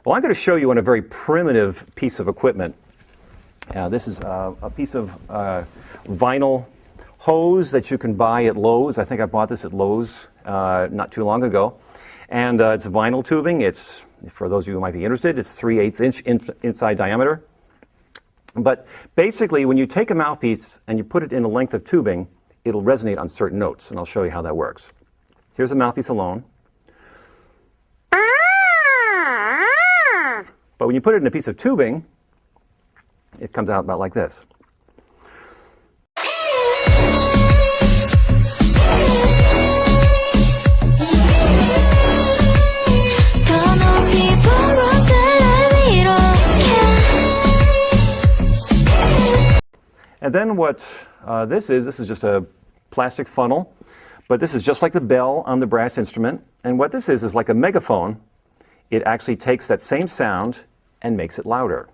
Well, I'm going to show you on a very primitive piece of equipment. This is a piece of vinyl hose that you can buy at Lowe's. I think I bought this at Lowe's not too long ago. And it's vinyl tubing. It's, for those of you who might be interested, it's 3/8 inch inside diameter. But basically, when you take a mouthpiece and you put it in a length of tubing, it'll resonate on certain notes, and I'll show you how that works. Here's a mouthpiece alone. But when you put it in a piece of tubing, it comes out about like this. And then what this is just a plastic funnel, but this is just like the bell on the brass instrument. And what this is like a megaphone. It actually takes that same sound and makes it louder.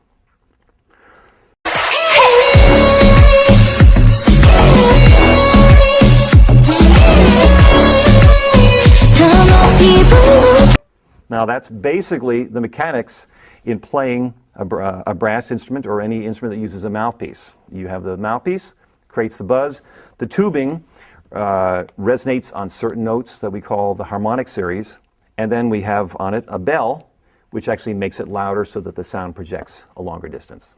Now that's basically the mechanics in playing a brass instrument or any instrument that uses a mouthpiece. You have the mouthpiece, creates the buzz. The tubing resonates on certain notes that we call the harmonic series. And then we have on it a bell, which actually makes it louder so that the sound projects a longer distance.